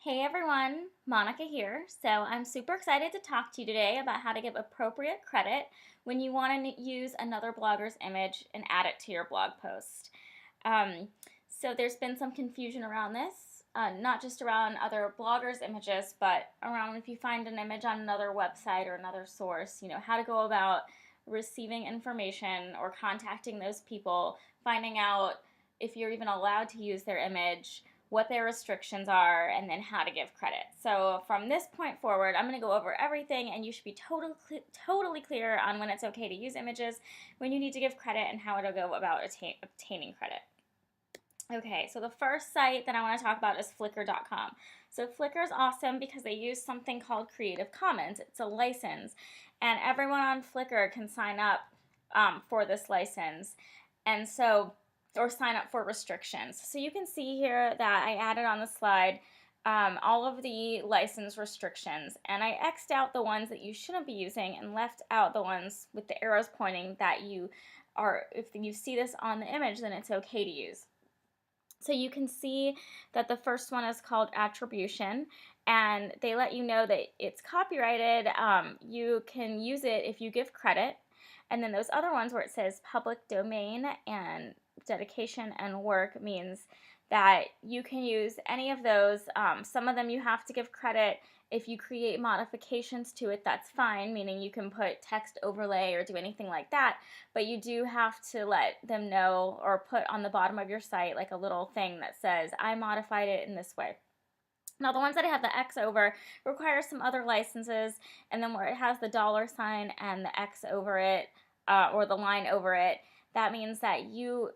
Hey everyone, Monica here. So I'm super excited to talk to you today about how to give appropriate credit when you want to use another blogger's image and add it to your blog post. So there's been some confusion around this, not just around other bloggers' images, but around if you find an image on another website or another source, how to go about receiving information or contacting those people, finding out if you're even allowed to use their image, what their restrictions are, and then how to give credit. So from this point forward, I'm going to go over everything, and you should be totally clear on when it's okay to use images, when you need to give credit, and how to go about obtaining credit. Okay, so the first site that I want to talk about is Flickr.com. So Flickr is awesome because they use something called Creative Commons. It's a license, and everyone on Flickr can sign up for this license, and so or sign up for restrictions. So you can see here that I added on the slide all of the license restrictions, and I X'd out the ones that you shouldn't be using and left out the ones with the arrows pointing that if you see this on the image, then it's okay to use. So you can see that the first one is called Attribution, and they let you know that it's copyrighted. You can use it if you give credit. And then those other ones where it says public domain and dedication and work means that you can use any of those. Some of them you have to give credit. If you create modifications to it, that's fine, meaning you can put text overlay or do anything like that, but you do have to let them know or put on the bottom of your site like a little thing that says, I modified it in this way. Now the ones that have the X over require some other licenses, and then where it has the $sign and the X over it, or the line over it, that means that you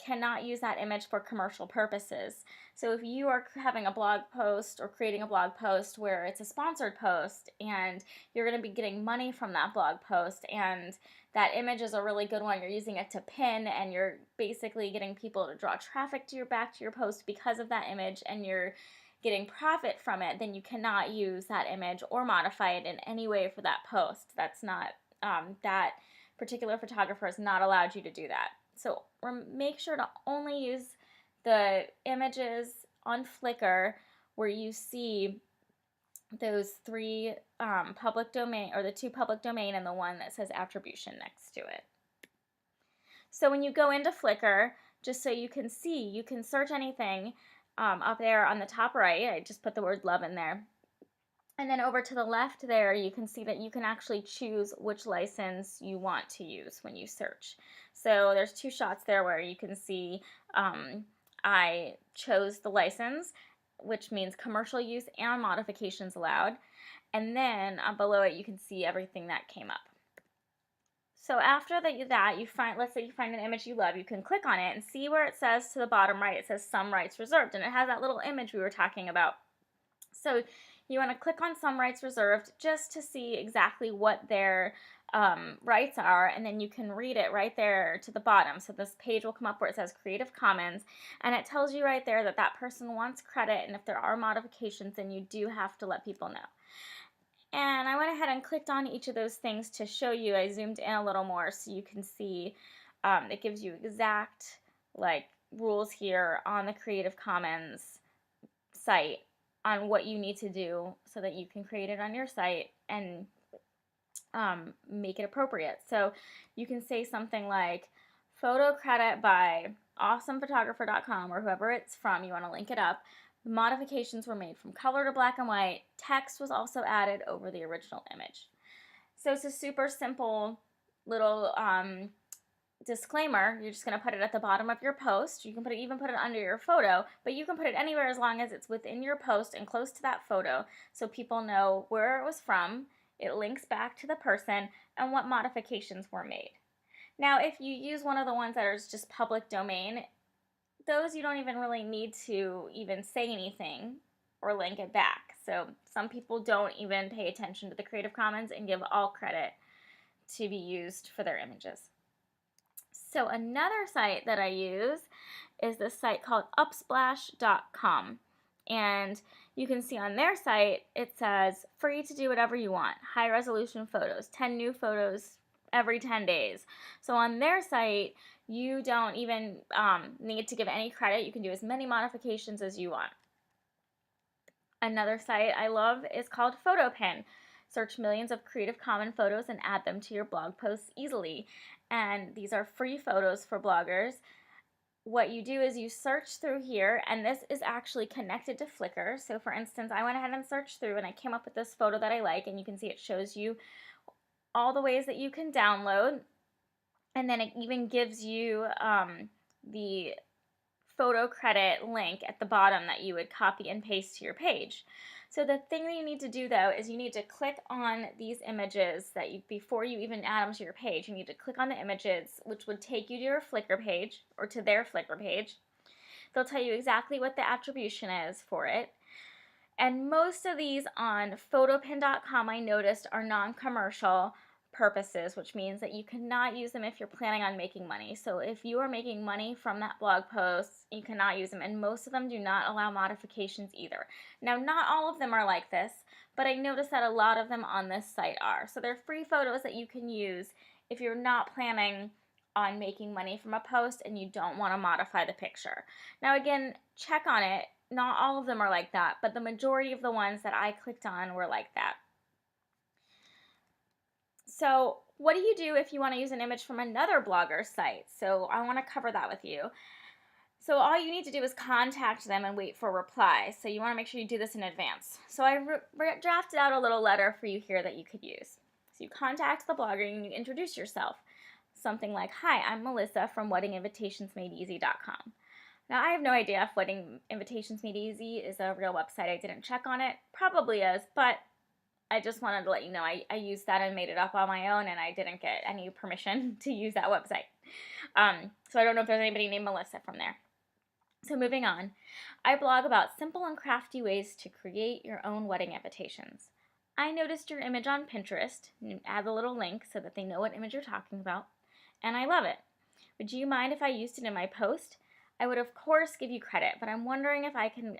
cannot use that image for commercial purposes. So if you are having a blog post or creating a blog post where it's a sponsored post and you're going to be getting money from that blog post, and that image is a really good one, you're using it to pin, and you're basically getting people to draw traffic to back to your post because of that image, and you're getting profit from it, then you cannot use that image or modify it in any way for that post. That's not, that particular photographer has not allowed you to do that. So make sure to only use the images on Flickr where you see those three public domain, or the two public domain and the one that says attribution next to it. So when you go into Flickr, just so you can see, you can search anything up there on the top right. I just put the word love in there. And then over to the left there, you can see that you can actually choose which license you want to use when you search. So there's two shots there where you can see I chose the license, which means commercial use and modifications allowed. And then below it, you can see everything that came up. So after that, let's say you find an image you love, you can click on it and see where it says to the bottom right, it says some rights reserved, and it has that little image we were talking about. So you want to click on some rights reserved just to see exactly what their rights are, and then you can read it right there to the bottom. So this page will come up where it says Creative Commons, and it tells you right there that that person wants credit, and if there are modifications, then you do have to let people know. And I went ahead and clicked on each of those things to show you. I zoomed in a little more so you can see it gives you exact rules here on the Creative Commons site on what you need to do so that you can create it on your site and make it appropriate. So you can say something like photo credit by awesomephotographer.com or whoever it's from. You want to link it up. Modifications were made from color to black and white. Text was also added over the original image. So it's a super simple little disclaimer. You're just going to put it at the bottom of your post. You can even put it under your photo, but you can put it anywhere as long as it's within your post and close to that photo so people know where it was from. It links back to the person and what modifications were made. Now, if you use one of the ones that are just public domain, those you don't even really need to even say anything or link it back. So some people don't even pay attention to the Creative Commons and give all credit to be used for their images. So another site that I use is this site called upsplash.com. And you can see on their site, it says free to do whatever you want. High resolution photos, 10 new photos every 10 days. So on their site, you don't even need to give any credit. You can do as many modifications as you want. Another site I love is called PhotoPin. Search millions of Creative Commons photos and add them to your blog posts easily. And these are free photos for bloggers. What you do is you search through here, and this is actually connected to Flickr. So for instance, I went ahead and searched through and I came up with this photo that I like, and you can see it shows you all the ways that you can download, and then it even gives you the photo credit link at the bottom that you would copy and paste to your page. So the thing that you need to do though is you need to click on these images before you even add them to your page. You need to click on the images, which would take you to your Flickr page or to their Flickr page. They'll tell you exactly what the attribution is for it. And most of these on photopin.com I noticed are non-commercial purposes, which means that you cannot use them if you're planning on making money. So if you are making money from that blog post, you cannot use them, and most of them do not allow modifications either. Now, not all of them are like this, but I noticed that a lot of them on this site are. So they're free photos that you can use if you're not planning on making money from a post and you don't want to modify the picture. Now again, check on it. Not all of them are like that, but the majority of the ones that I clicked on were like that. So what do you do if you want to use an image from another blogger's site? So I want to cover that with you. So all you need to do is contact them and wait for a reply. So you want to make sure you do this in advance. So I drafted out a little letter for you here that you could use. So you contact the blogger and you introduce yourself. Something like, "Hi, I'm Melissa from weddinginvitationsmadeeasy.com." Now, I have no idea if Wedding Invitations Made Easy is a real website. I didn't check on it. Probably is, but I just wanted to let you know I used that and made it up on my own, and I didn't get any permission to use that website. So I don't know if there's anybody named Melissa from there. So moving on, I blog about simple and crafty ways to create your own wedding invitations. I noticed your image on Pinterest, and add the little link so that they know what image you're talking about, and I love it. Would you mind if I used it in my post? I would of course give you credit, but I'm wondering if I can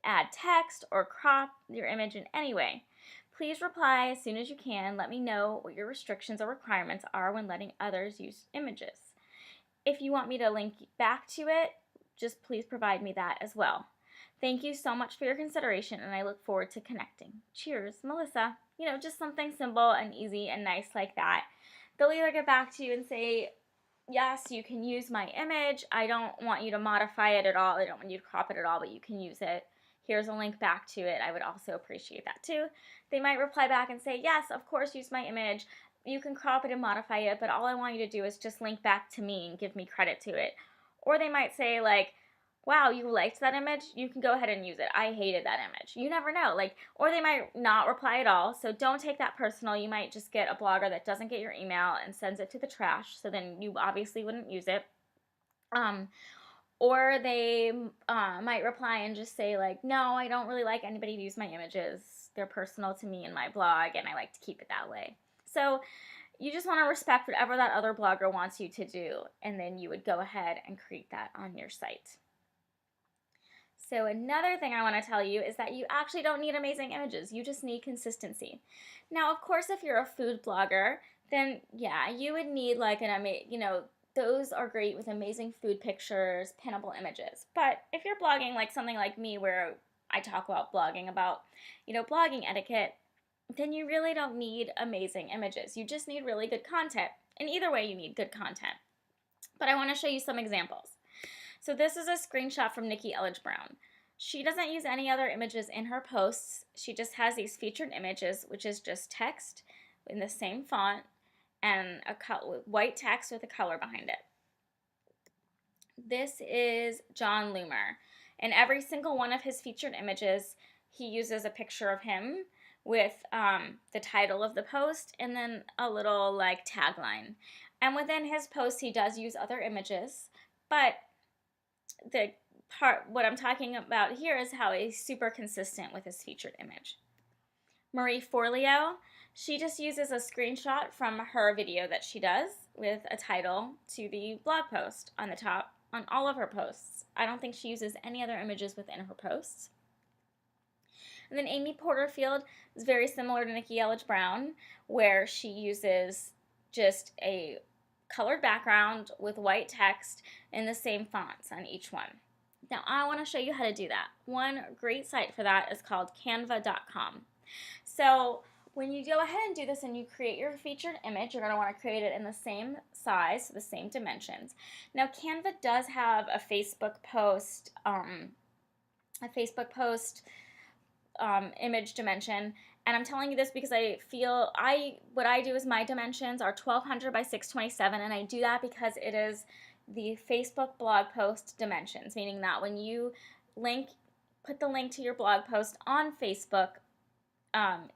add text or crop your image in any way. Please reply as soon as you can. Let me know what your restrictions or requirements are when letting others use images. If you want me to link back to it, just please provide me that as well. Thank you so much for your consideration, and I look forward to connecting. Cheers, Melissa. You know, just something simple and easy and nice like that. They'll either get back to you and say, yes, you can use my image. I don't want you to modify it at all. I don't want you to crop it at all, but you can use it. Here's a link back to it. I would also appreciate that too. They might reply back and say, yes, of course, use my image. You can crop it and modify it, but all I want you to do is just link back to me and give me credit to it. Or they might say like, wow, you liked that image? You can go ahead and use it. I hated that image. You never know. Or they might not reply at all, so don't take that personal. You might just get a blogger that doesn't get your email and sends it to the trash, so then you obviously wouldn't use it. Or they might reply and just say like, no, I don't really like anybody to use my images. They're personal to me and my blog, and I like to keep it that way. So you just want to respect whatever that other blogger wants you to do, and then you would go ahead and create that on your site. So another thing I want to tell you is that you actually don't need amazing images. You just need consistency. Now, of course, if you're a food blogger, then yeah, you would need like those are great with amazing food pictures, pinnable images. But if you're blogging like something like me where I talk about blogging about, blogging etiquette, then you really don't need amazing images. You just need really good content. And either way, you need good content. But I want to show you some examples. So this is a screenshot from Nikki Elledge Brown. She doesn't use any other images in her posts. She just has these featured images, which is just text in the same font and white text with a color behind it. This is Jon Loomer. In every single one of his featured images, he uses a picture of him with the title of the post and then a little tagline. And within his post, he does use other images, but what I'm talking about here is how he's super consistent with his featured image. Marie Forleo, she just uses a screenshot from her video that she does with a title to the blog post on the top on all of her posts. I don't think she uses any other images within her posts. And then Amy Porterfield is very similar to Nikki Elledge Brown, where she uses just a colored background with white text in the same fonts on each one. Now I want to show you how to do that. One great site for that is called canva.com. So when you go ahead and do this and you create your featured image, you're going to want to create it in the same size, so the same dimensions. Now Canva does have a Facebook post image dimension, and I'm telling you this because I feel what I do is my dimensions are 1200 by 627, and I do that because it is the Facebook blog post dimensions, meaning that when you put the link to your blog post on Facebook,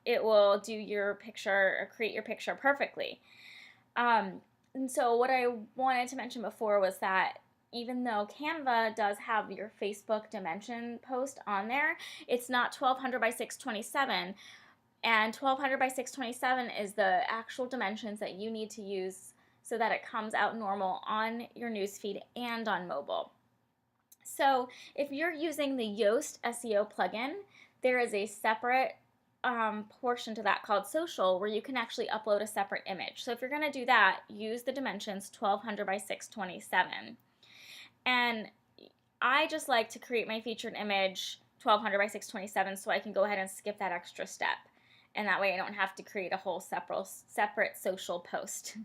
it will do your picture or create your picture perfectly. And so what I wanted to mention before was that even though Canva does have your Facebook dimension post on there, it's not 1200 by 627, and 1200 by 627 is the actual dimensions that you need to use so that it comes out normal on your newsfeed and on mobile. So if you're using the Yoast SEO plugin, there is a separate portion to that called social where you can actually upload a separate image. So if you're going to do that, use the dimensions 1200 by 627. And I just like to create my featured image 1200 by 627 so I can go ahead and skip that extra step. And that way I don't have to create a whole separate social post.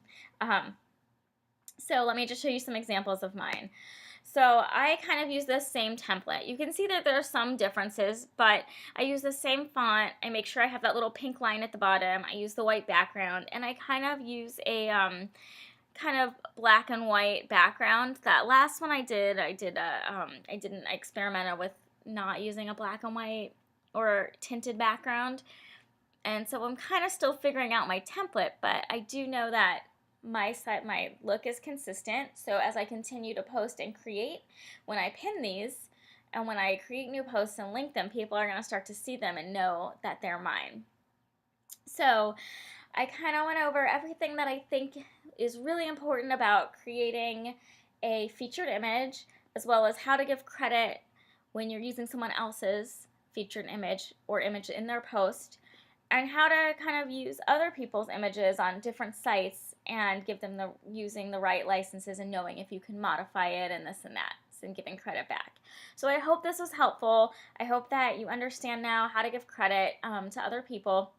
So let me just show you some examples of mine. So I kind of use this same template. You can see that there are some differences, but I use the same font. I make sure I have that little pink line at the bottom. I use the white background, and I kind of use a kind of black and white background. That last one I experimented with not using a black and white or tinted background. And so I'm kind of still figuring out my template, but I do know that my look is consistent. So as I continue to post and create, when I pin these and when I create new posts and link them, people are going to start to see them and know that they're mine. So I kind of went over everything that I think is really important about creating a featured image, as well as how to give credit when you're using someone else's featured image or image in their post, and how to kind of use other people's images on different sites and give them using the right licenses and knowing if you can modify it and this and that, and giving credit back. So I hope this was helpful. I hope that you understand now how to give credit to other people.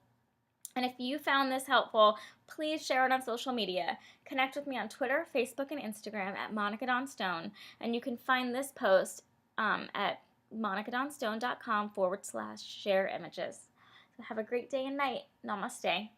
And if you found this helpful, please share it on social media. Connect with me on Twitter, Facebook, and Instagram at monicadonstone. And you can find this post at monicadonstone.com/share images. So have a great day and night. Namaste.